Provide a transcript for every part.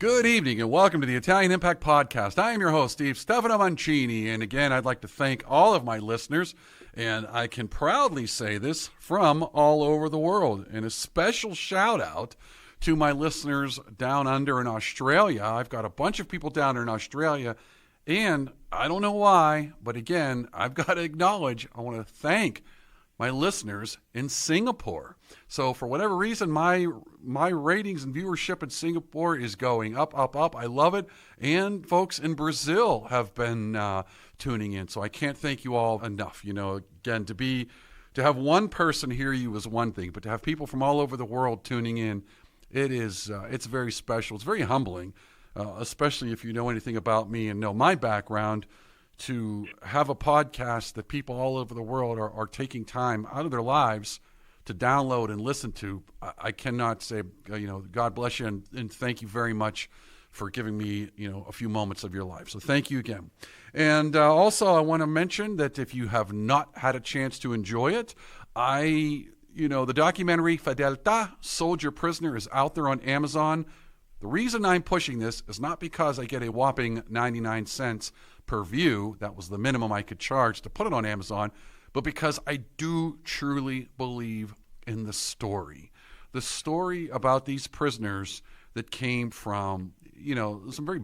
Good evening and welcome to the Italian Impact Podcast. I am your host, Stefano Mancini, and again, I'd like to thank all of my listeners, and I can proudly say this, from all over the world. And a special shout out to my listeners down under in Australia. I've got a bunch of people down there in Australia, and I don't know why, but again, I've got to acknowledge, I want to thank my listeners in Singapore. So for whatever reason, my ratings and viewership in Singapore is going up, up, up. I love it. And folks in Brazil have been tuning in. So I can't thank you all enough. You know, again, to have one person hear you is one thing, but to have people from all over the world tuning in, it's very special. It's very humbling, especially if you know anything about me and know my background. To have a podcast that people all over the world are taking time out of their lives to download and listen to, I cannot say, God bless you and thank you very much for giving me, a few moments of your life. So thank you again. And also I want to mention that if you have not had a chance to enjoy it, the documentary Fedeltà, Soldier Prisoner is out there on Amazon. The reason I'm pushing this is not because I get a whopping 99 cents per view, that was the minimum I could charge to put it on Amazon, but because I do truly believe in the story. The story about these prisoners that came from, some very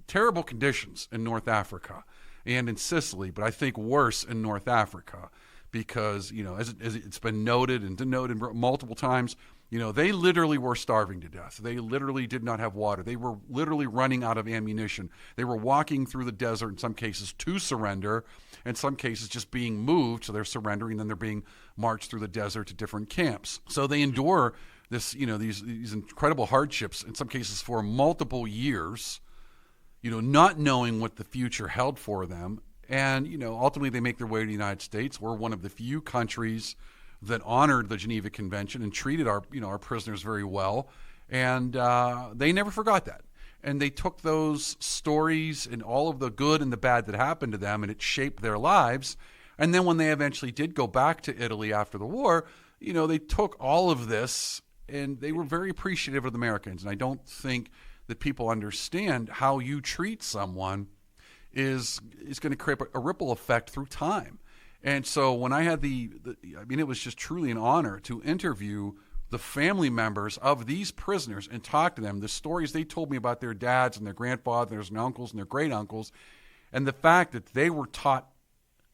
terrible conditions in North Africa and in Sicily, but I think worse in North Africa because, as it's been noted and denoted multiple times, they literally were starving to death. They literally did not have water. They were literally running out of ammunition. They were walking through the desert in some cases to surrender, in some cases just being moved, so they're surrendering, and then they're being marched through the desert to different camps. So they endure this, these incredible hardships, in some cases for multiple years, not knowing what the future held for them. And, ultimately they make their way to the United States. We're one of the few countries that honored the Geneva Convention and treated our prisoners very well. And they never forgot that. And they took those stories and all of the good and the bad that happened to them, and it shaped their lives. And then when they eventually did go back to Italy after the war, they took all of this and they were very appreciative of the Americans. And I don't think that people understand how you treat someone is going to create a ripple effect through time. And so when I had it was just truly an honor to interview the family members of these prisoners and talk to them, the stories they told me about their dads and their grandfathers and uncles and their great uncles, and the fact that they were taught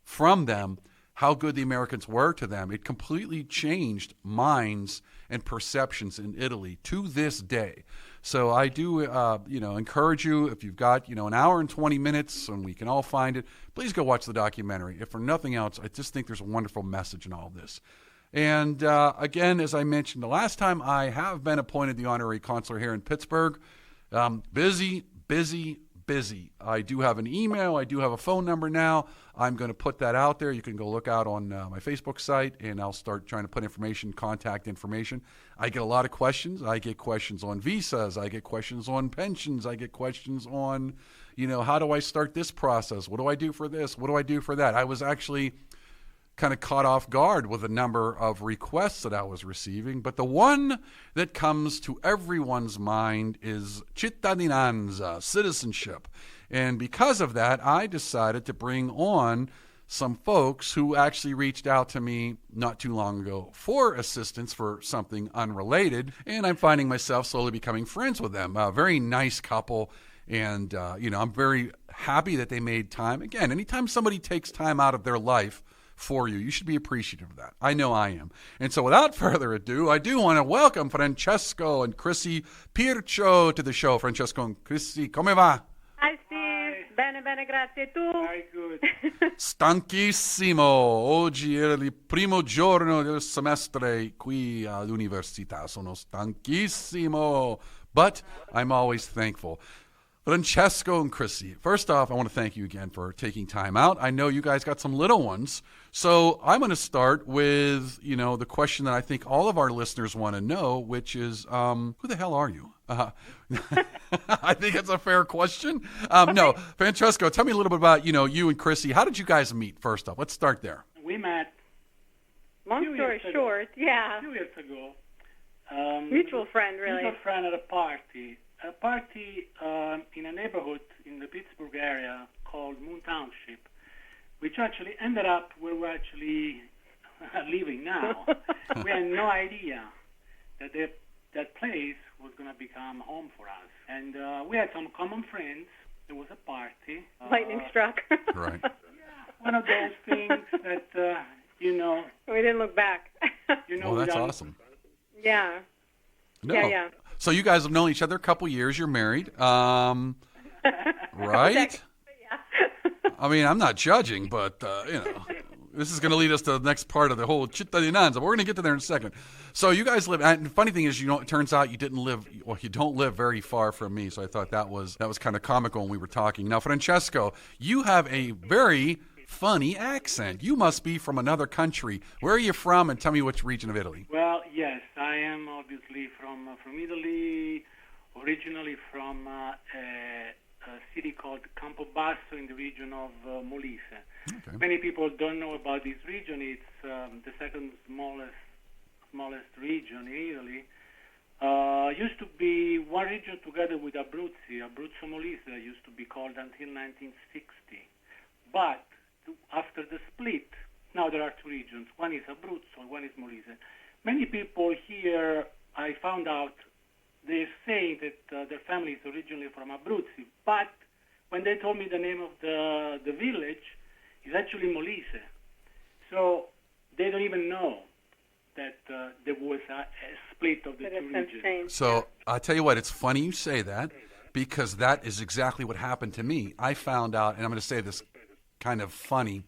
from them how good the Americans were to them. It completely changed minds and perceptions in Italy to this day. So I do, encourage you, if you've got, an hour and 20 minutes and we can all find it, please go watch the documentary. If for nothing else, I just think there's a wonderful message in all of this. And again, as I mentioned the last time, I have been appointed the honorary consular here in Pittsburgh. Busy. I do have an email. I do have a phone number now. I'm going to put that out there. You can go look out on my Facebook site, and I'll start trying to put contact information. I get a lot of questions. I get questions on visas. I get questions on pensions. I get questions on, how do I start this process? What do I do for this? What do I do for that? I was actually kind of caught off guard with the number of requests that I was receiving, but the one that comes to everyone's mind is Cittadinanza, citizenship. And because of that, I decided to bring on some folks who actually reached out to me not too long ago for assistance for something unrelated, and I'm finding myself slowly becoming friends with them. A very nice couple, and I'm very happy that they made time. Again, anytime somebody takes time out of their life for you, you should be appreciative of that. I know I am. And so without further ado, I do want to welcome Francesco and Chrissy Pircio to the show. Francesco and Chrissy, come va? Hi Steve, bene, grazie. Tu? Very good. Stanchissimo. Oggi era il primo giorno del semestre qui all'università. Sono stanchissimo. But I'm always thankful. Francesco and Chrissy, first off, I want to thank you again for taking time out. I know you guys got some little ones, so I'm going to start with, the question that I think all of our listeners want to know, which is, who the hell are you? I think it's a fair question. No, Francesco, tell me a little bit about, you and Chrissy. How did you guys meet, first off? Let's start there. We met Long story short, yeah. a few years ago. Mutual friend, really. Mutual friend at a party. a party in a neighborhood in the Pittsburgh area called Moon Township, which actually ended up where we're actually living now. We had no idea that that place was going to become home for us. And we had some common friends. There was a party. Lightning struck. Right. One of those things that, We didn't look back. Oh, that's awesome. Yeah. No. Yeah. So you guys have known each other a couple years. You're married. Right? Yeah. I mean, I'm not judging, but, this is going to lead us to the next part of the whole Cittadinanza. But we're going to get to there in a second. So you guys live, and the funny thing is, it turns out you don't live very far from me. So I thought that was kind of comical when we were talking. Now, Francesco, you have a very funny accent. You must be from another country. Where are you from? And tell me which region of Italy. Well, yes, I am obviously from Italy, originally from a city called Campobasso in the region of Molise. Okay. Many people don't know about this region. It's the second smallest region in Italy. Used to be one region together with Abruzzo Molise used to be called until 1960. But after the split, now there are two regions. One is Abruzzo, one is Molise. Many people here, I found out, they say that their family is originally from Abruzzi, but when they told me the name of the village, it's actually Molise. So they don't even know that there was a split of the two regions. So I tell you what, it's funny you say that, because that is exactly what happened to me. I found out, and I'm going to say this kind of funny,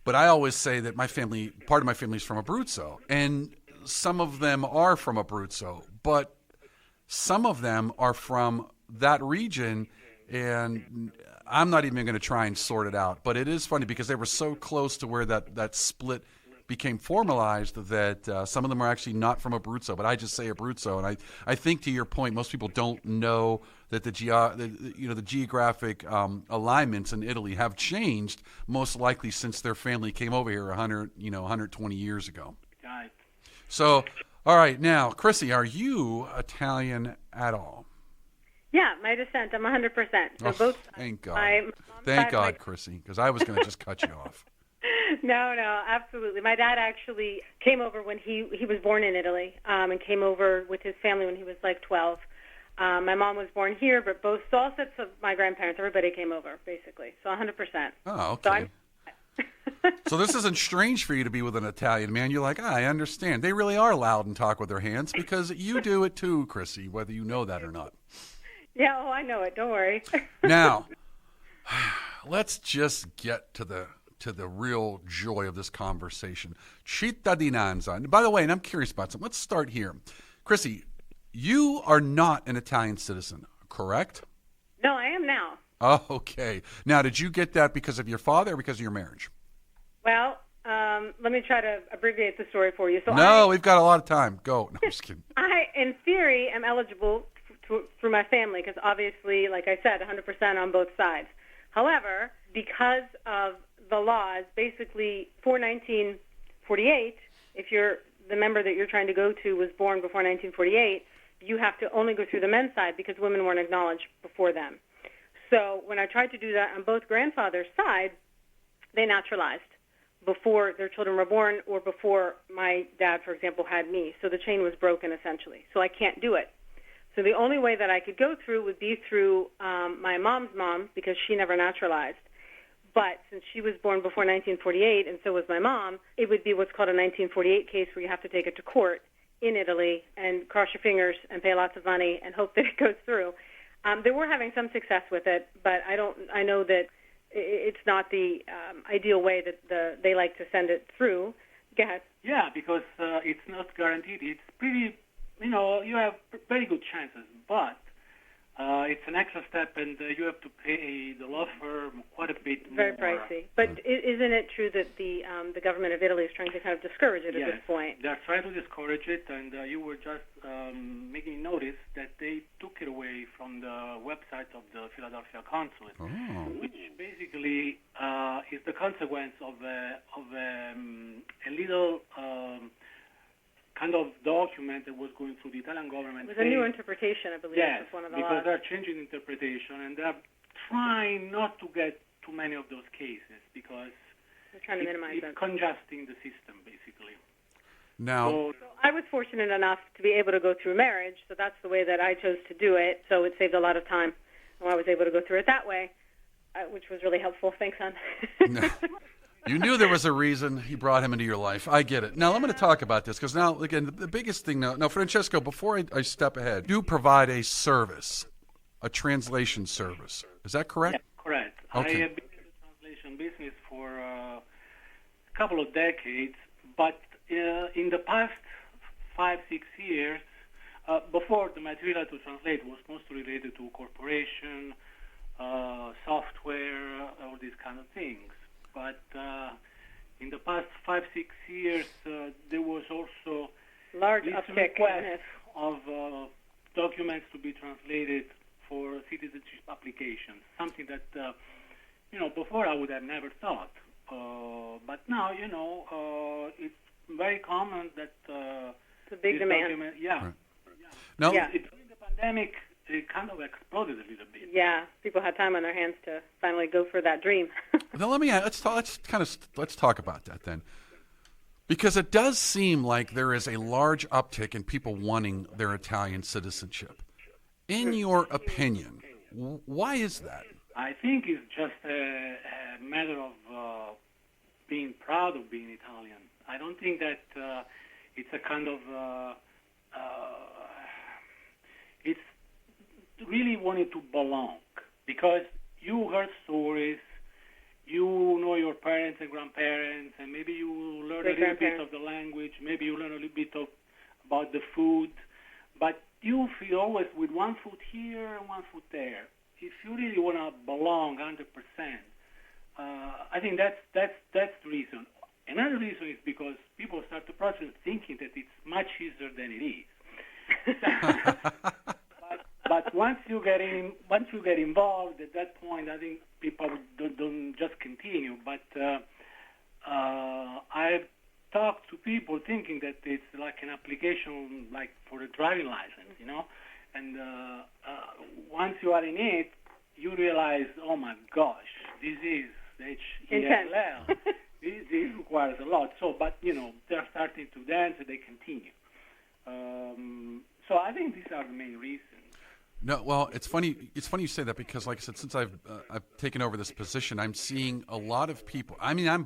but I always say that part of my family is from Abruzzo, and some of them are from Abruzzo, but some of them are from that region, and I'm not even going to try and sort it out. But it is funny because they were so close to where that split became formalized that some of them are actually not from Abruzzo, but I just say Abruzzo. And I think, to your point, most people don't know that the geographic alignments in Italy have changed, most likely since their family came over here 120 years ago. Right. So, all right, now, Chrissy, are you Italian at all? Yeah, my descent, I'm 100%. So both thank God. Thank God, Chrissy, because I was going to just cut you off. No, absolutely. My dad actually came over when he was born in Italy, and came over with his family when he was like 12. My mom was born here, but all sets of my grandparents, everybody came over, basically. So 100%. Oh, okay. So this isn't strange for you to be with an Italian man. You're like, I understand. They really are loud and talk with their hands, because you do it too, Chrissy, whether you know that or not. Yeah, I know it. Don't worry. Now, let's just get to the real joy of this conversation. Cittadinanza. And by the way, and I'm curious about something. Let's start here. Chrissy, you are not an Italian citizen, correct? No, I am now. Oh, okay. Now, did you get that because of your father or because of your marriage? Well, let me try to abbreviate the story for you. So we've got a lot of time. Go. No, I'm just kidding. I, in theory, am eligible through my family because obviously, like I said, 100% on both sides. However, because of the laws, basically, for 1948, if the member that you're trying to go to was born before 1948, you have to only go through the men's side because women weren't acknowledged before them. So when I tried to do that on both grandfathers' sides, they naturalized before their children were born or before my dad, for example, had me. So the chain was broken, essentially. So I can't do it. So the only way that I could go through would be through my mom's mom, because she never naturalized. But since she was born before 1948, and so was my mom, it would be what's called a 1948 case, where you have to take it to court in Italy and cross your fingers and pay lots of money and hope that it goes through. They were having some success with it, but I know that it's not the ideal way that they like to send it through. Go ahead. Yeah, because it's not guaranteed. It's pretty, you have very good chances, but it's an extra step, and you have to pay the law firm quite a bit more. Very pricey. But isn't it true that the government of Italy is trying to kind of discourage it at this point? They're trying to discourage it, and you were just making notice that they took it away from the website of the Philadelphia consulate, which basically is the consequence of a little kind of document that was going through the Italian government. It was a new interpretation, I believe. Yes, was one of the because laws. they're changing interpretation, and they're trying not to get too many of those cases because they're trying to minimize it's them. congesting the system, basically. Now, So I was fortunate enough to be able to go through marriage, so that's the way that I chose to do it, so it saved a lot of time. And I was able to go through it that way, which was really helpful. Thanks, hon. you knew there was a reason he brought him into your life. I get it. Now, I'm going to talk about this because now, again, the biggest thing now, Francesco, before I step ahead, you provide a service, a translation service. Is that correct? Yeah, correct. Okay. I have been in the translation business for a couple of decades, but in the past 5-6 years, before the material to translate was mostly related to corporation, software, all these kind of things. But in the past 5-6 years, there was also large this uptick request of documents to be translated for citizenship applications, something that, before I would have never thought. But now, it's very common that it's a big demand. Right. Yeah. Now, Yeah. During the pandemic, it kind of exploded a little bit. Yeah, people had time on their hands to finally go for that dream. now let's talk about that then, because it does seem like there is a large uptick in people wanting their Italian citizenship. In your opinion, why is that? I think it's just a matter of being proud of being Italian. I don't think that it's a kind of it's really wanting to belong, because you heard stories, you know your parents and grandparents, and maybe you learn a little bit of the language, maybe you learn a little bit about the food, but you feel always with one foot here and one foot there. If you really want to belong 100%, I think that's the reason. Another reason is because people start the process thinking that it's much easier than it is. But once you get involved, at that point, I think people don't just continue. But I've talked to people thinking that it's like an application, like for a driving license, And once you are in it, you realize, oh my gosh, this is HELL. This requires a lot. So, but they're starting to dance and they continue. So I think these are the main reasons. No, well, it's funny. It's funny you say that because, like I said, since I've taken over this position, I'm seeing a lot of people. I mean, I'm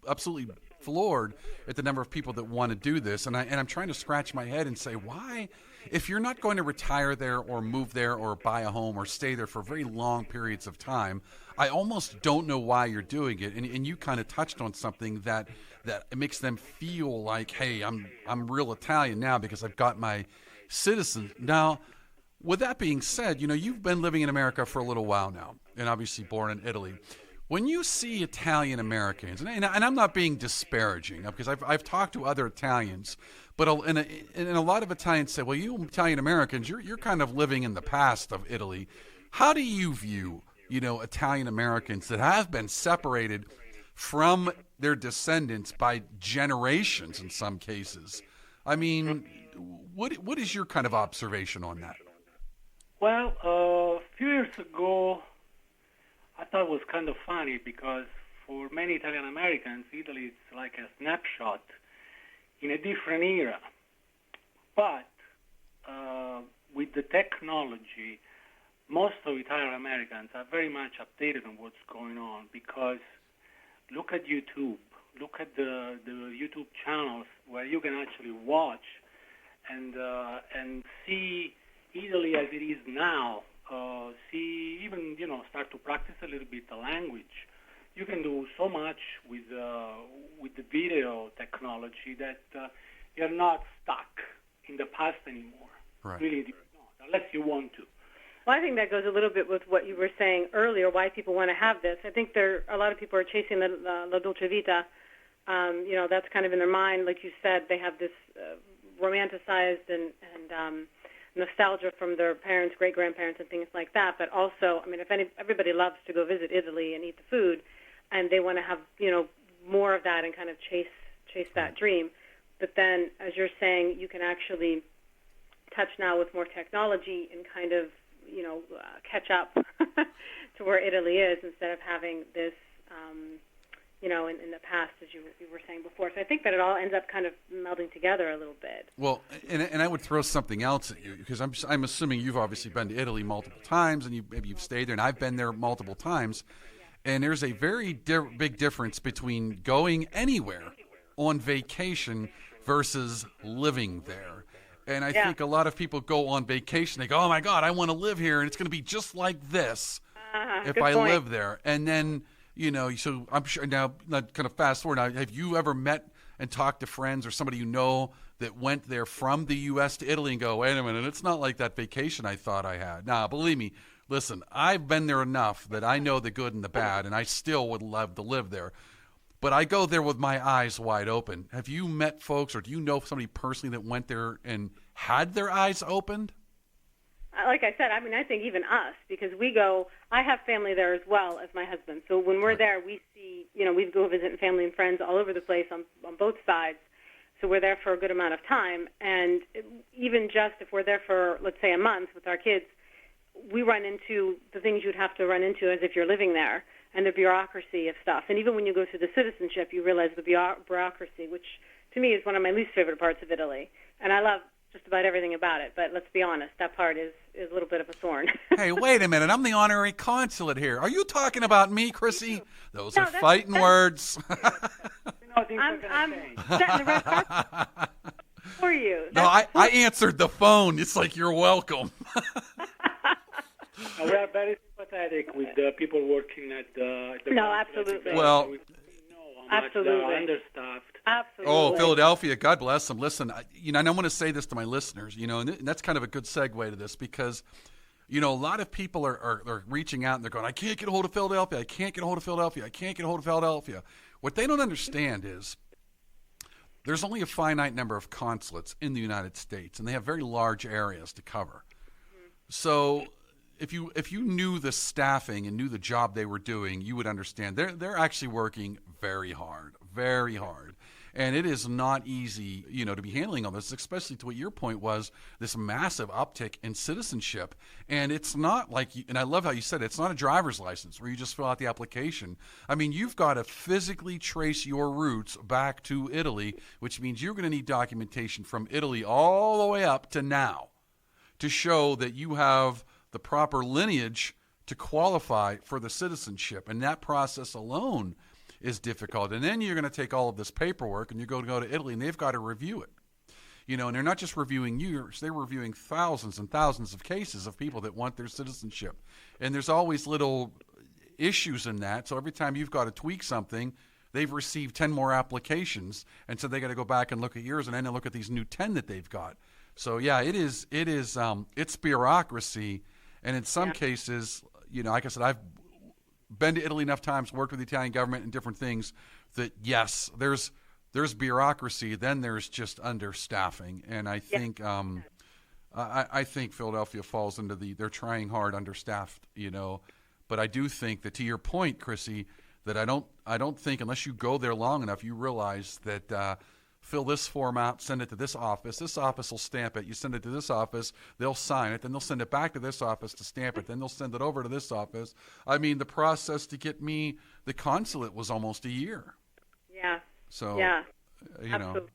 absolutely floored at the number of people that want to do this, and I'm trying to scratch my head and say, why? If you're not going to retire there or move there or buy a home or stay there for very long periods of time, I almost don't know why you're doing it. And you kind of touched on something that it makes them feel like, hey, I'm real Italian now because I've got my citizen. Now, with that being said, you've been living in America for a little while now, and obviously born in Italy. When you see Italian Americans, and I'm not being disparaging, because I've talked to other Italians, but and a lot of Italians say, well, you Italian Americans, you're kind of living in the past of Italy. How do you view, Italian Americans that have been separated from their descendants by generations in some cases? I mean, what is your kind of observation on that? Well, a few years ago, I thought it was kind of funny because for many Italian Americans, Italy is like a snapshot in a different era. But with the technology, most of Italian Americans are very much updated on what's going on, because look at YouTube. Look at the YouTube channels where you can actually watch and see Italy as it is now. See, even start to practice a little bit the language. You can do so much with the video technology that you're not stuck in the past anymore. Right. Really, not, unless you want to. Well, I think that goes a little bit with what you were saying earlier, why people want to have this. I think a lot of people are chasing the La Dolce Vita. That's kind of in their mind. Like you said, they have this romanticized and nostalgia from their parents, great-grandparents, and things like that. But also, I mean, everybody loves to go visit Italy and eat the food, and they want to have, more of that and kind of chase that dream. But then, as you're saying, you can actually touch now with more technology and kind of, catch up to where Italy is instead of having this, in the past, as you were saying before. So I think that it all ends up kind of melding together a little bit. Well, and I would throw something else at you, because I'm assuming you've obviously been to Italy multiple times, and maybe you've stayed there, and I've been there multiple times. And there's a very big difference between going anywhere on vacation versus living there. And I think a lot of people go on vacation. They go, oh, my God, I want to live here, and it's going to be just like this if I live there. And then, so I'm sure now, kind of fast forward, now, have you ever met and talked to friends or somebody you know that went there from the U.S. to Italy and go, wait a minute, it's not like that vacation I thought I had? Nah, believe me, listen, I've been there enough that I know the good and the bad, and I still would love to live there. But I go there with my eyes wide open. Have you met folks, or do you know somebody personally that went there and had their eyes opened? Like I said, I think even us, because we go, I have family there as well as my husband. So when we're there, we see, we go visit family and friends all over the place on both sides. So we're there for a good amount of time. And even just if we're there for, let's say, a month with our kids, we run into the things you'd have to run into as if you're living there, and the bureaucracy of stuff. And even when you go through the citizenship, you realize the bureaucracy, which to me is one of my least favorite parts of Italy. And I love just about everything about it, but let's be honest, that part is a little bit of a thorn. Hey, wait a minute. I'm the honorary consulate here. Are you talking about me, Chrissy? Those are fighting words. I'm setting the red carpet for you. No, I answered the phone. It's like, you're welcome. We are very sympathetic with the people working at the No, absolutely. Well, we know how much they're understaffed. Absolutely. Oh, Philadelphia, God bless them. Listen, and I want to say this to my listeners, and that's kind of a good segue to this, because, a lot of people are reaching out and they're going, I can't get a hold of Philadelphia. I can't get a hold of Philadelphia. I can't get a hold of Philadelphia. What they don't understand is there's only a finite number of consulates in the United States, and they have very large areas to cover. Mm-hmm. So if you knew the staffing and knew the job they were doing, you would understand they're actually working very hard. And it is not easy, to be handling all this, especially to what your point was, this massive uptick in citizenship. And it's not like, and I love how you said it, it's not a driver's license where you just fill out the application. I mean, you've got to physically trace your roots back to Italy, which means you're going to need documentation from Italy all the way up to now to show that you have the proper lineage to qualify for the citizenship. And that process alone is difficult. And then you're going to take all of this paperwork and you're going to go to Italy and they've got to review it. And they're not just reviewing yours, they're reviewing thousands and thousands of cases of people that want their citizenship. And there's always little issues in that. So every time you've got to tweak something, they've received 10 more applications. And so they got to go back and look at yours and then look at these new 10 that they've got. So yeah, it's bureaucracy. And in some cases, like I said, I've been to Italy enough times, worked with the Italian government and different things, that yes, there's bureaucracy, then there's just understaffing, and I think I think Philadelphia falls into they're trying hard, understaffed, but I do think that, to your point, Chrissy, that I don't think unless you go there long enough, you realize that fill this form out, send it to this office will stamp it, you send it to this office, they'll sign it, then they'll send it back to this office to stamp it, then they'll send it over to this office. I mean, the process to get me the consulate was almost a year. Yeah. So, absolutely.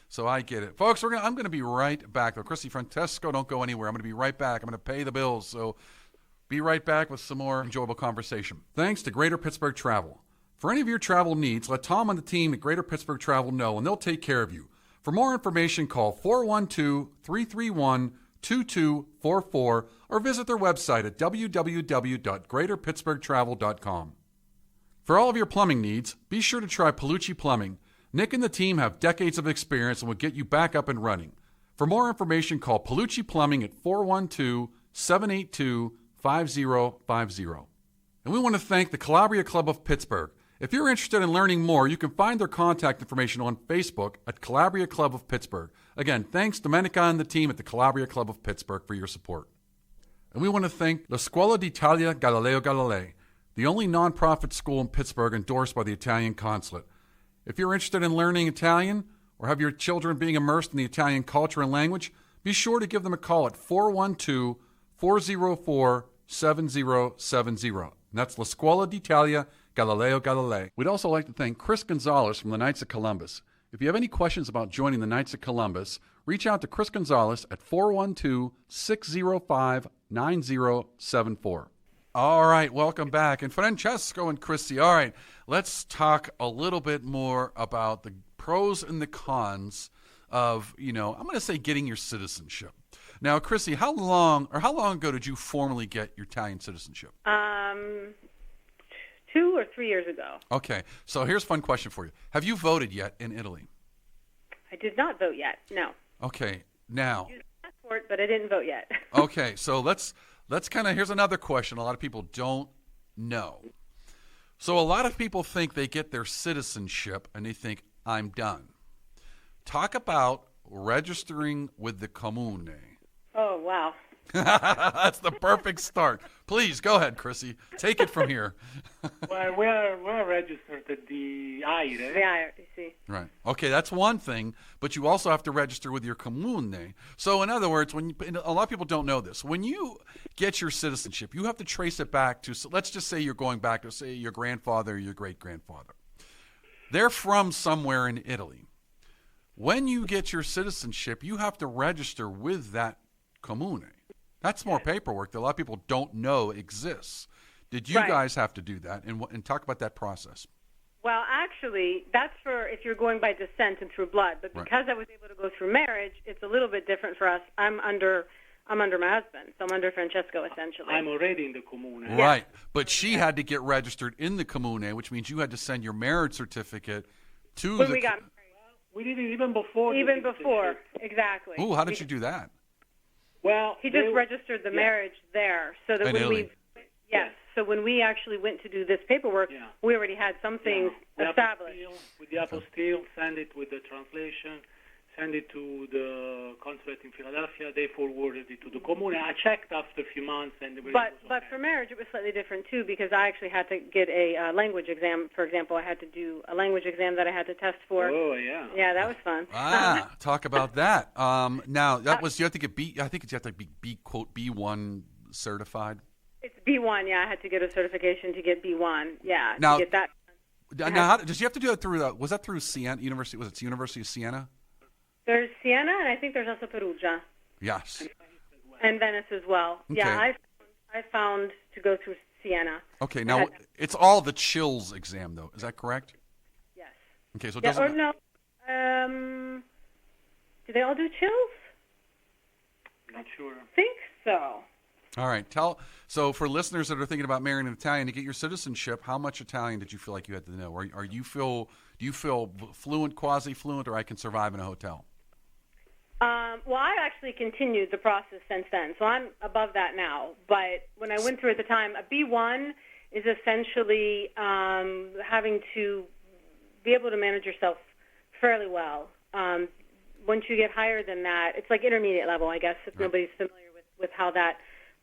So I get it. Folks, I'm going to be right back, though. Chrissy, Francesco, don't go anywhere. I'm going to be right back. I'm going to pay the bills, so be right back with some more enjoyable conversation. Thanks to Greater Pittsburgh Travel. For any of your travel needs, let Tom and the team at Greater Pittsburgh Travel know, and they'll take care of you. For more information, call 412-331-2244 or visit their website at www.greaterpittsburghtravel.com. For all of your plumbing needs, be sure to try Palucci Plumbing. Nick and the team have decades of experience and will get you back up and running. For more information, call Palucci Plumbing at 412-782-5050. And we want to thank the Calabria Club of Pittsburgh. If you're interested in learning more, you can find their contact information on Facebook at Calabria Club of Pittsburgh. Again, thanks Domenica and the team at the Calabria Club of Pittsburgh for your support. And we want to thank La Scuola d'Italia Galileo Galilei, the only nonprofit school in Pittsburgh endorsed by the Italian Consulate. If you're interested in learning Italian, or have your children being immersed in the Italian culture and language, be sure to give them a call at 412-404-7070. And that's La Scuola d'Italia Galileo Galilei. We'd also like to thank Chris Gonzalez from the Knights of Columbus. If you have any questions about joining the Knights of Columbus, reach out to Chris Gonzalez at 412-605-9074. All right, welcome back. And Francesco and Chrissy, all right, let's talk a little bit more about the pros and the cons of, I'm going to say getting your citizenship. Now, Chrissy, how long ago did you formally get your Italian citizenship? 2 or 3 years ago. Okay, so here's a fun question for you. Have you voted yet in Italy? I did not vote yet, no. Okay, now. I used a passport, but I didn't vote yet. Okay, so let's kind of, here's another question a lot of people don't know. So a lot of people think they get their citizenship and they think, I'm done. Talk about registering with the Comune. Oh, wow. That's the perfect start. Please, go ahead, Chrissy. Take it from here. Well, we're registered at the IRE. The IRE, you see. Right. Okay, that's one thing, but you also have to register with your Comune. So, in other words, a lot of people don't know this. When you get your citizenship, you have to trace it back to, so let's just say you're going back to, say, your grandfather or your great-grandfather. They're from somewhere in Italy. When you get your citizenship, you have to register with that Comune. That's more paperwork that a lot of people don't know exists. Did you guys have to do that? And talk about that process. Well, actually, that's for if you're going by descent and through blood. But because I was able to go through marriage, it's a little bit different for us. I'm under my husband, so I'm under Francesco, essentially. I'm already in the Comune. Right. But she had to get registered in the Comune, which means you had to send your marriage certificate to when we got married. We did it even before. Even before, exactly. Ooh, how did you do that? Well, he just registered the marriage there, so that so when we actually went to do this paperwork, we already had some things established. With the apostille, send it with the translation, send it to the consulate in Philadelphia. They forwarded it to the Comune. I checked after a few months, and but for marriage, it was slightly different too, because I actually had to get a language exam. For example, I had to do a language exam that I had to test for. Oh yeah. Yeah, that was fun. Talk about that. Now that was you have to get B. I think you have to be quote B1 certified. It's B1. Yeah, I had to get a certification to get B1. Yeah, now, to get that. Now, does you have to do it through? Was that through Siena University? Was it the University of Siena? There's Siena, and I think there's also Perugia. Yes. And Venice as well. Okay. Yeah, I found to go through Siena. Okay, now it's all the Chills exam, though. Is that correct? Yes. Okay, so it doesn't. Or no. Do they all do Chills? Not sure. I think so. All right. So for listeners that are thinking about marrying an Italian to get your citizenship, how much Italian did you feel like you had to know? Or do you feel fluent, quasi-fluent, or I can survive in a hotel? Well, I actually continued the process since then, so I'm above that now. But when I went through at the time, a B1 is essentially having to be able to manage yourself fairly well. Once you get higher than that, it's like intermediate level, I guess, if nobody's familiar with how that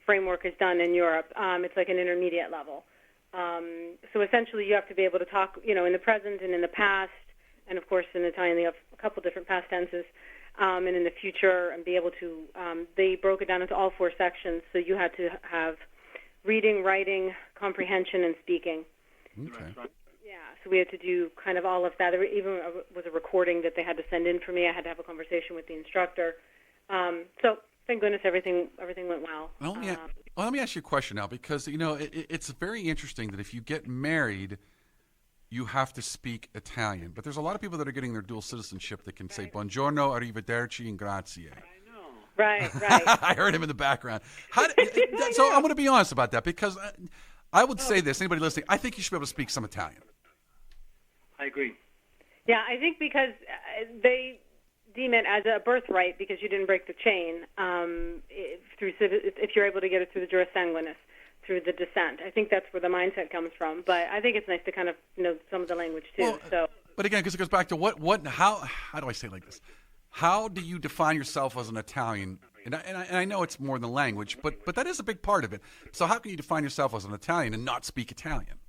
framework is done in Europe. It's like an intermediate level. So essentially you have to be able to talk, in the present and in the past, and of course in Italian they have a couple different past tenses, and in the future, and be able to, they broke it down into all 4 sections, so you had to have reading, writing, comprehension, and speaking. Okay. Yeah, so we had to do kind of all of that. There even was a recording that they had to send in for me. I had to have a conversation with the instructor. So thank goodness everything went well. Well, let me ask you a question now, because it's very interesting that if you get married, you have to speak Italian. But there's a lot of people that are getting their dual citizenship that can say buongiorno, arrivederci, and grazie. I know. Right. I heard him in the background. So I'm going to be honest about that, because I would say this, anybody listening, I think you should be able to speak some Italian. I agree. Yeah, I think because they deem it as a birthright because you didn't break the chain if you're able to get it through the juris sanguinis, through the descent. I think that's where the mindset comes from. But I think it's nice to kind of know some of the language too. Well, but again, because it goes back to how do I say it like this? How do you define yourself as an Italian? And I know it's more than language, but that is a big part of it. So how can you define yourself as an Italian and not speak Italian?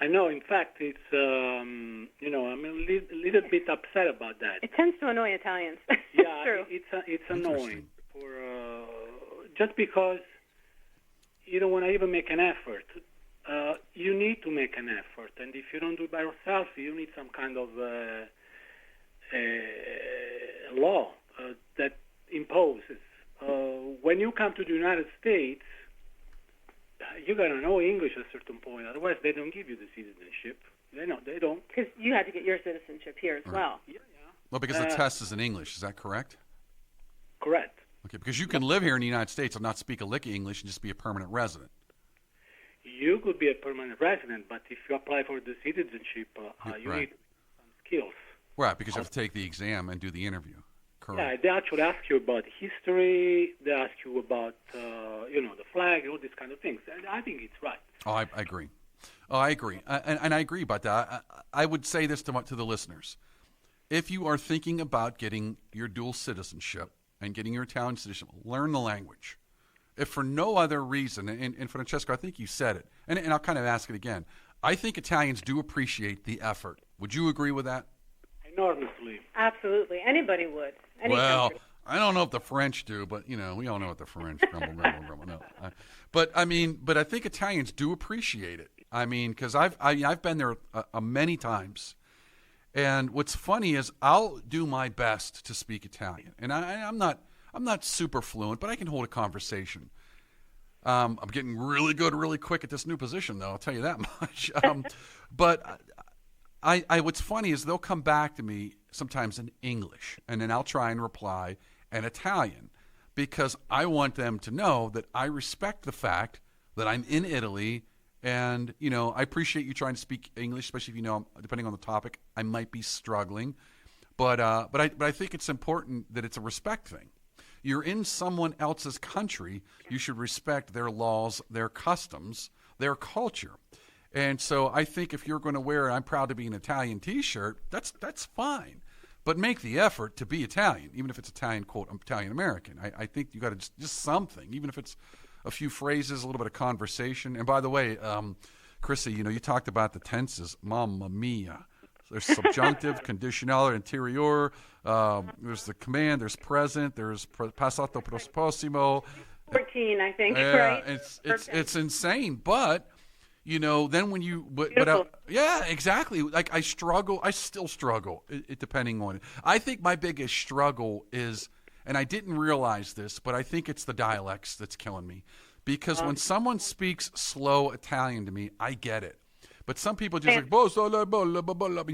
I know. In fact, it's I'm a little bit upset about that. It tends to annoy Italians. Yeah, True. it's annoying just because you don't want to even make an effort. You need to make an effort, and if you don't do it by yourself, you need some kind of law that imposes. When you come to the United States, you got to know English at a certain point. Otherwise, they don't give you the citizenship. They don't. Because you had to get your citizenship here as well. Yeah. Well, because the test is in English. Is that correct? Correct. Okay, because you can live here in the United States and not speak a lick of English and just be a permanent resident. You could be a permanent resident, but if you apply for the citizenship, you need some skills. Right, because you have to take the exam and do the interview. Correct. Yeah, they actually ask you about history. They ask you about, the flag, all these kind of things. And I think it's right. Oh, I agree. I agree about that. I would say this to the listeners. If you are thinking about getting your dual citizenship and getting your Italian citizenship, learn the language. If for no other reason, and Francesco, I think you said it, and I'll kind of ask it again, I think Italians do appreciate the effort. Would you agree with that? Enormously. Absolutely. Anybody would. Well, country. I don't know if the French do, but, we all know what the French grumble, grumble, grumble. No. But I think Italians do appreciate it. I mean, because I've been there many times. And what's funny is I'll do my best to speak Italian. And I'm not super fluent, but I can hold a conversation. I'm getting really good really quick at this new position, though, I'll tell you that much. But what's funny is they'll come back to me sometimes in English, and then I'll try and reply in Italian, because I want them to know that I respect the fact that I'm in Italy, and I appreciate you trying to speak English, especially if depending on the topic, I might be struggling, but I think it's important that it's a respect thing. You're in someone else's country, you should respect their laws, their customs, their culture. And so I think if you're going to wear "I'm proud to be an Italian" T-shirt, that's fine. But make the effort to be Italian, even if it's Italian, quote, Italian American. I think you got to just something, even if it's a few phrases, a little bit of conversation. And by the way, Chrissy, you talked about the tenses. Mamma mia. There's subjunctive, conditional, interior. There's the command. There's present. There's passato prossimo. 14, I think, right? It's insane, but. Then when you, yeah, exactly. Like I still struggle, depending on it. I think my biggest struggle is, and I didn't realize this, but I think it's the dialects that's killing me. Because when someone speaks slow Italian to me, I get it. But some people just and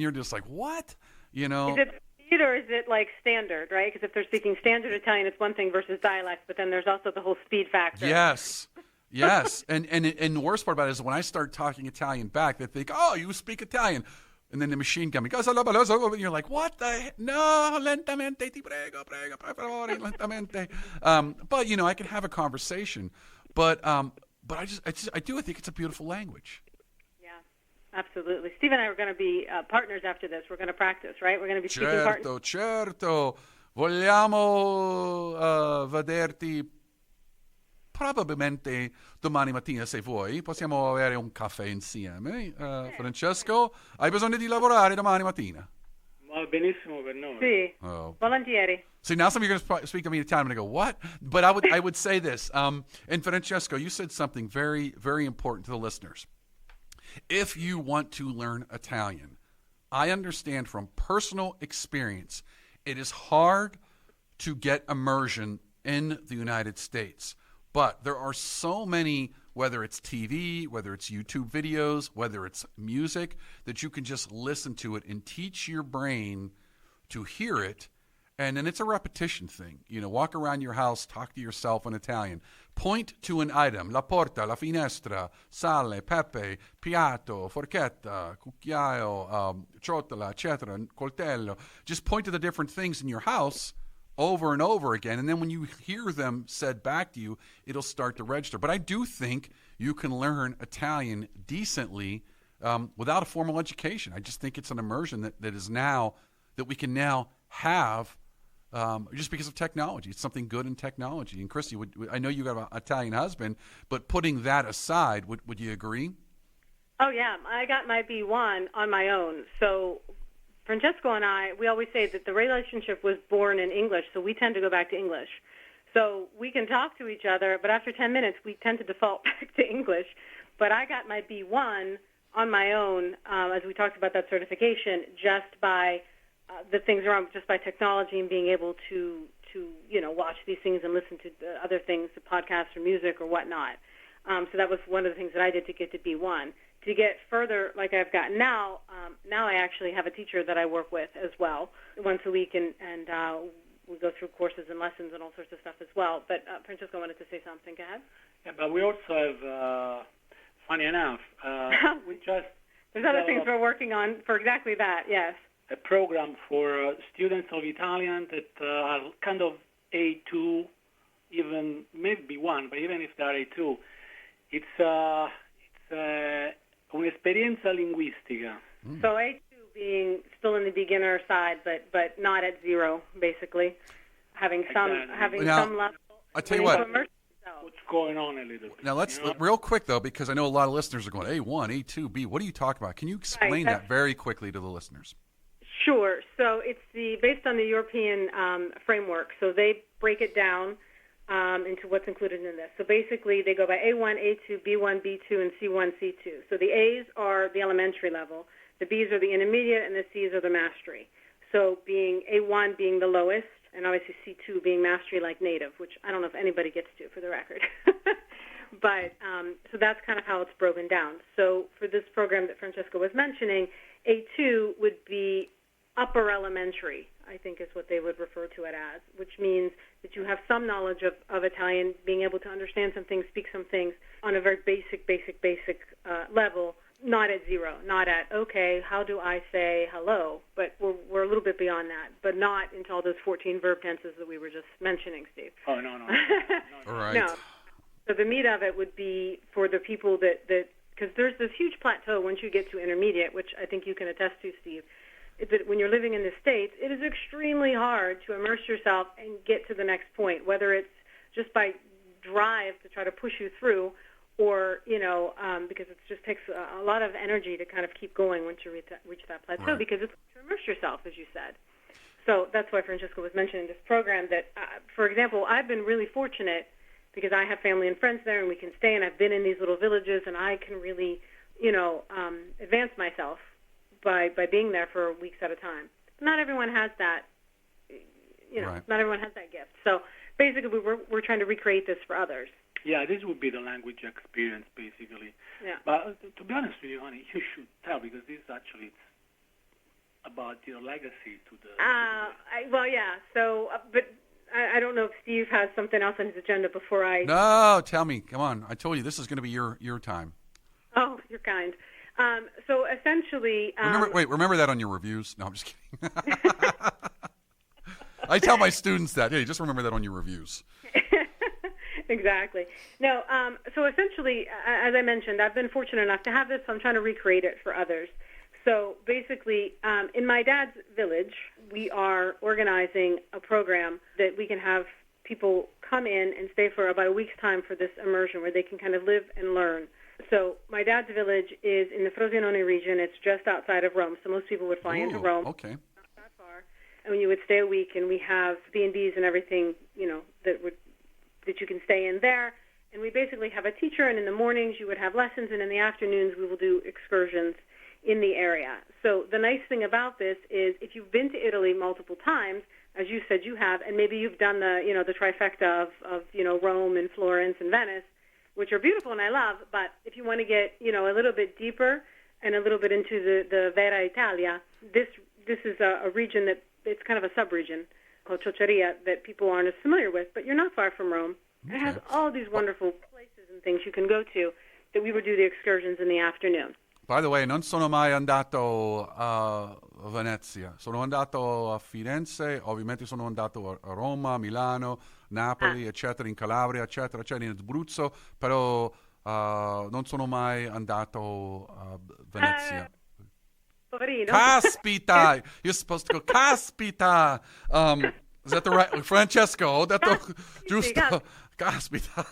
you're just like, what? Is it speed or is it like standard, right? Because if they're speaking standard Italian, it's one thing versus dialect, but then there's also the whole speed factor. Yes. Yes, and the worst part about it is when I start talking Italian back, they think, oh, you speak Italian. And then the machine gun goes, and you're like, what the no, lentamente, ti prego, per favore, lentamente. But, I can have a conversation. But I do think it's a beautiful language. Yeah, absolutely. Steve and I are going to be partners after this. We're going to practice, right? We're going to be speaking partners. Certo. Vogliamo vederti probabilmente domani mattina, se vuoi, possiamo avere un caffè insieme. Francesco, hai bisogno di lavorare domani mattina? Va benissimo per noi. Sì, volentieri. See, now some of you are going to speak to me in Italian. I'm going to go, what? But I would say this. And Francesco, you said something very, very important to the listeners. If you want to learn Italian, I understand from personal experience, it is hard to get immersion in the United States. But there are so many, whether it's TV, whether it's YouTube videos, whether it's music, that you can just listen to it and teach your brain to hear it. And then it's a repetition thing. Walk around your house, talk to yourself in Italian. Point to an item, la porta, la finestra, sale, pepe, piatto, forchetta, cucchiaio, ciotola, eccetera, coltello. Just point to the different things in your house over and over again, and then when you hear them said back to you, it'll start to register. But I do think you can learn Italian decently without a formal education. I just think it's an immersion that we can now have just because of technology. It's something good in technology. And Chrissy, I know you got an Italian husband, but putting that aside, would you agree? Oh, yeah. I got my B1 on my own. So Francesco and I, we always say that the relationship was born in English, so we tend to go back to English. So we can talk to each other, but after 10 minutes, we tend to default back to English. But I got my B1 on my own, as we talked about that certification, just by the things around, just by technology and being able to watch these things and listen to the other things, the podcasts or music or whatnot. So that was one of the things that I did to get to B1. To get further, like I've gotten now, now I actually have a teacher that I work with as well once a week, and we go through courses and lessons and all sorts of stuff as well. But Francesco wanted to say something. Go ahead. Yeah, but we also have, funny enough, we just... There's other things we're working on for exactly that, yes. A program for students of Italian that are kind of A2, even maybe B1, but even if they're A2, it's un'esperienza linguistica. So A2 being still in the beginner side, but not at zero, basically, having some level. I'll tell you what. What's going on a little bit. Now let's real quick though, because I know a lot of listeners are going A1, A2, B. What are you talking about? Can you explain that very quickly to the listeners? Sure. So it's based on the European framework. So they break it down into what's included in this. So basically, they go by A1, A2, B1, B2, and C1, C2. So the A's are the elementary level, the B's are the intermediate, and the C's are the mastery. So being A1 being the lowest, and obviously C2 being mastery like native, which I don't know if anybody gets to, for the record. But so that's kind of how it's broken down. So for this program that Francesco was mentioning, A2 would be upper elementary, I think is what they would refer to it as, which means that you have some knowledge of Italian, being able to understand some things, speak some things on a very basic level, not at zero, not at, okay, how do I say hello? But we're a little bit beyond that, but not into all those 14 verb tenses that we were just mentioning, Steve. Oh, no. All right. No. So the meat of it would be for the people that because there's this huge plateau once you get to intermediate, which I think you can attest to, Steve, that when you're living in the States, it is extremely hard to immerse yourself and get to the next point, whether it's just by drive to try to push you through or, because it just takes a lot of energy to kind of keep going once you reach that plateau, right. Because it's to immerse yourself, as you said. So that's why Francesco was mentioning this program that, for example, I've been really fortunate because I have family and friends there and we can stay, and I've been in these little villages and I can really, advance myself by being there for weeks at a time. Not everyone has that, right. Not everyone has that gift. So basically we're trying to recreate this for others. Yeah, this would be the language experience, basically. Yeah. But to be honest with you, honey, you should tell, because this actually it's about your legacy to the... yeah. So, but I don't know if Steve has something else on his agenda before I... No, tell me. Come on. I told you this is going to be your time. Oh, you're kind. So essentially... remember that on your reviews? No, I'm just kidding. I tell my students that. Hey, just remember that on your reviews. Exactly. No, so essentially, as I mentioned, I've been fortunate enough to have this, so I'm trying to recreate it for others. So basically, in my dad's village, we are organizing a program that we can have people come in and stay for about a week's time for this immersion where they can kind of live and learn. So my dad's village is in the Frosinone region. It's just outside of Rome, so most people would fly into Rome. Okay. Not that far. And you would stay a week, and we have B&Bs and everything, that you can stay in there. And we basically have a teacher, and in the mornings you would have lessons, and in the afternoons we will do excursions in the area. So the nice thing about this is if you've been to Italy multiple times, as you said you have, and maybe you've done the trifecta of Rome and Florence and Venice, which are beautiful and I love, but if you want to get, a little bit deeper and a little bit into the Vera Italia, this is a region that it's kind of a sub-region called Ciociaria that people aren't as familiar with, but you're not far from Rome. Okay. It has all these wonderful places and things you can go to that we would do the excursions in the afternoon. By the way, non sono mai andato a Venezia. Sono andato a Firenze, ovviamente sono andato a Roma, Milano, Napoli, eccetera, in Calabria, eccetera, in Abruzzo, però non sono mai andato a Venezia. Poverino. Caspita! You're supposed to go, caspita! Is that the right? Francesco, ho detto giusto. Caspita.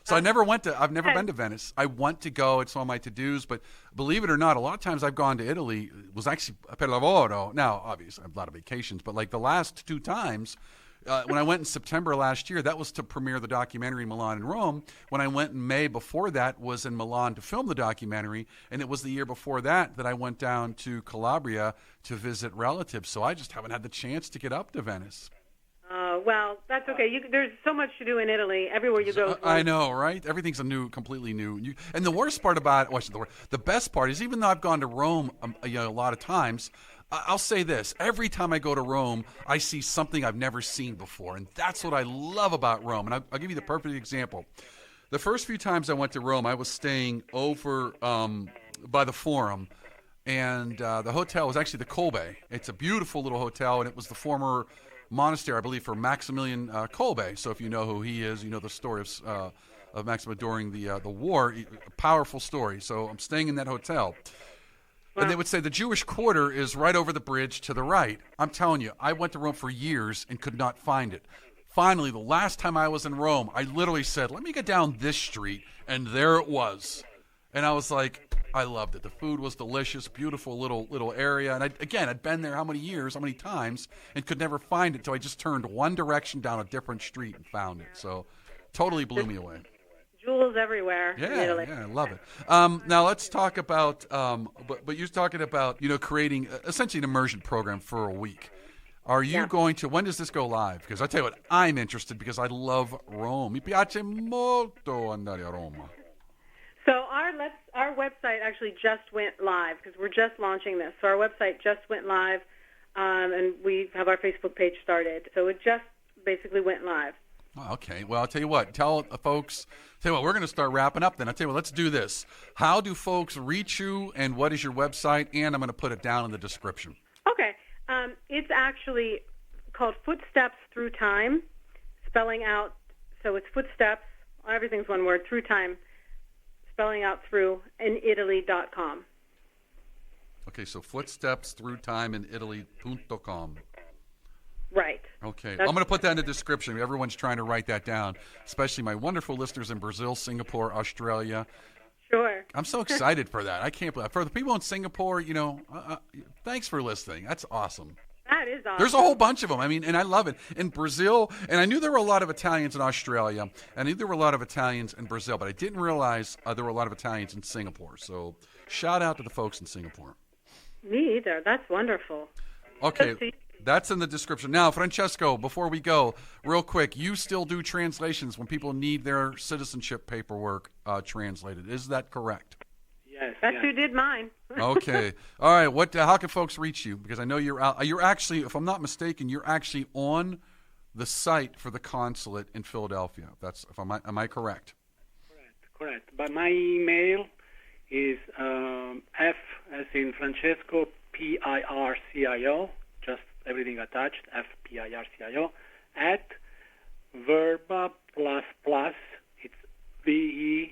So I've never been to Venice. I want to go. It's on my to-dos, but believe it or not, a lot of times I've gone to Italy, it was actually per lavoro. Now, obviously, I have a lot of vacations, but like the last 2 times, when I went in September last year, that was to premiere the documentary in Milan and Rome. When I went in May before that was in Milan to film the documentary, and it was the year before that I went down to Calabria to visit relatives. So I just haven't had the chance to get up to Venice. Well, that's okay. There's so much to do in Italy. Everywhere you go. I know, right? Everything's completely new. And the worst part about it, the best part is, even though I've gone to Rome, a lot of times, I'll say this: every time I go to Rome, I see something I've never seen before, and that's what I love about Rome. And I'll give you the perfect example. The first few times I went to Rome, I was staying over by the Forum, and the hotel was actually the Colbe. It's a beautiful little hotel, and it was the former monastery, I believe, for Maximilian Kolbe. So if you know who he is, you know the story of Maximilian during the war. A powerful story. So I'm staying in that hotel. Wow. And they would say the Jewish quarter is right over the bridge to the right. I'm telling you, I went to Rome for years and could not find it. Finally, the last time I was in Rome, I literally said, let me get down this street, and there it was. And I was like, I loved it. The food was delicious, beautiful little area. And I'd been there how many times, and could never find it until I just turned one direction down a different street and found it. So totally blew me away. Jewels everywhere in Italy. Yeah, I love it. Now let's talk about, but you're talking about, creating essentially an immersion program for a week. Are you going to, when does this go live? Because I tell you what, I'm interested because I love Rome. Mi piace molto andare a Roma. So our website actually just went live because we're just launching this. So our website just went live, and we have our Facebook page started. So it just basically went live. Oh, okay. Well, I'll tell you what. Folks, we're going to start wrapping up then. I'll tell you what, let's do this. How do folks reach you, and what is your website? And I'm going to put it down in the description. Okay. It's actually called Footsteps Through Time, spelling out, so it's footsteps, everything's one word, through time, spelling out through, in Italy.com. Okay, so footsteps through time in Italy.com. Right. Okay. I'm going to put that in the description. Everyone's trying to write that down, especially my wonderful listeners in Brazil, Singapore, Australia. Sure. I'm so excited for that. I can't believe for the people in Singapore, thanks for listening. That's awesome. That is awesome. There's a whole bunch of them. I mean, and I love it. In Brazil, and I knew there were a lot of Italians in Australia, and I knew there were a lot of Italians in Brazil, but I didn't realize there were a lot of Italians in Singapore. So shout out to the folks in Singapore. Me either. That's wonderful. Okay. That's in the description. Now, Francesco, before we go, real quick, you still do translations when people need their citizenship paperwork translated. Is that correct? Yes. That's who did mine. Okay. All right. How can folks reach you? Because I know you're out. You're actually, if I'm not mistaken, you're actually on the site for the consulate in Philadelphia. Am I correct? Correct. But my email is F as in Francesco, PIRCIO, just everything attached, FPIRCIO, at Verba ++, it's VERBA++,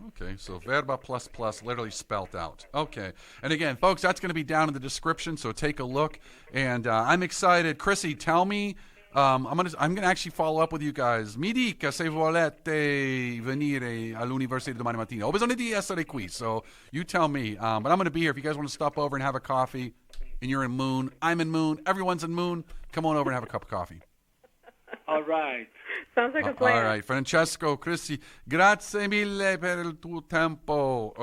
Okay, so Verba ++, literally spelt out. Okay, and again, folks, that's going to be down in the description, so take a look. And I'm excited. Chrissy, tell me, I'm gonna actually follow up with you guys. Mi dica se volete venire all'università domani mattina. Ho bisogno di essere qui, so you tell me. But I'm going to be here. If you guys want to stop over and have a coffee, and you're in Moon, I'm in Moon, everyone's in Moon, come on over and have a cup of coffee. All right. Sounds like a plan. All right, Francesco, Chrissy, grazie mille per il tuo tempo.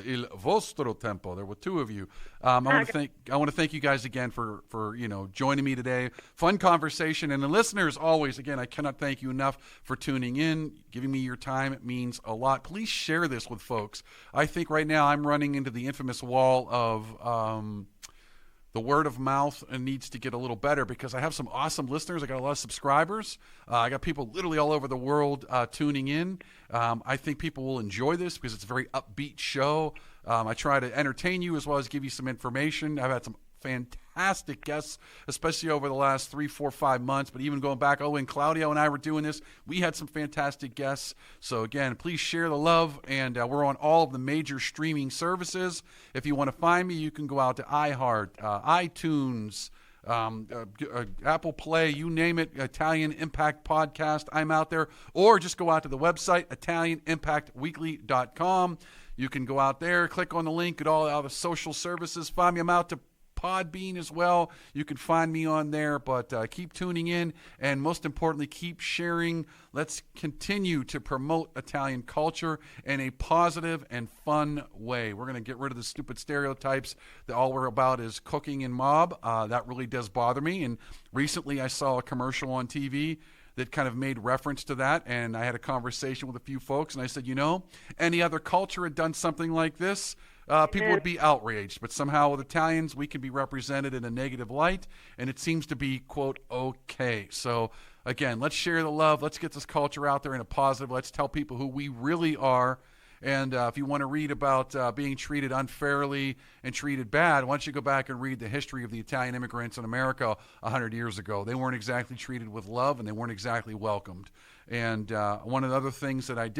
Il vostro tempo. There were two of you. I want to thank you guys again for joining me today. Fun conversation, and the listeners always. Again, I cannot thank you enough for tuning in, giving me your time. It means a lot. Please share this with folks. I think right now I'm running into the infamous wall of. The word of mouth needs to get a little better because I have some awesome listeners. I got a lot of subscribers. I got people literally all over the world tuning in. I think people will enjoy this because it's a very upbeat show. I try to entertain you as well as give you some information. I've had some fantastic guests, especially over the last 3, 4, 5 months. But even going back, when Claudio and I were doing this, we had some fantastic guests. So again, please share the love. And we're on all of the major streaming services. If you want to find me, you can go out to iHeart, iTunes, Apple Play, you name it, Italian Impact Podcast. I'm out there. Or just go out to the website, ItalianImpactWeekly.com. You can go out there, click on the link at all the social services. Find me. I'm out to Podbean as well. You can find me on there, but keep tuning in, and most importantly, keep sharing. Let's continue to promote Italian culture in a positive and fun way. We're going to get rid of the stupid stereotypes that all we're about is cooking and mob. That really does bother me, and recently I saw a commercial on TV that kind of made reference to that, and I had a conversation with a few folks, and I said, any other culture had done something like this, people would be outraged. But somehow with Italians, we can be represented in a negative light, and it seems to be, quote, okay. So, again, let's share the love. Let's get this culture out there in a positive. Let's tell people who we really are. And if you want to read about being treated unfairly and treated bad, why don't you go back and read the history of the Italian immigrants in America 100 years ago. They weren't exactly treated with love, and they weren't exactly welcomed. And one of the other things that I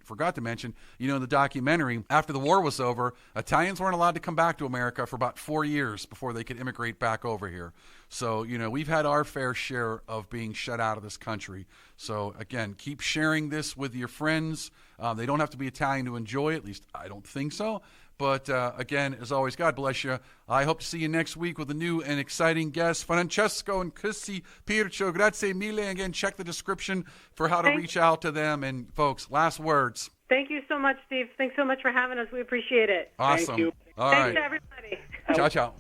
forgot to mention, in the documentary, after the war was over, Italians weren't allowed to come back to America for about 4 years before they could immigrate back over here. So, we've had our fair share of being shut out of this country. So, again, keep sharing this with your friends. They don't have to be Italian to enjoy it, at least I don't think so. But, again, as always, God bless you. I hope to see you next week with a new and exciting guest. Francesco and Chrissy, Pircio, grazie mille. Again, check the description for how to reach out to them. And, folks, last words. Thank you so much, Steve. Thanks so much for having us. We appreciate it. Awesome. Thank you. All Thanks right. to everybody. Ciao, ciao.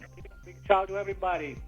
Ciao to everybody.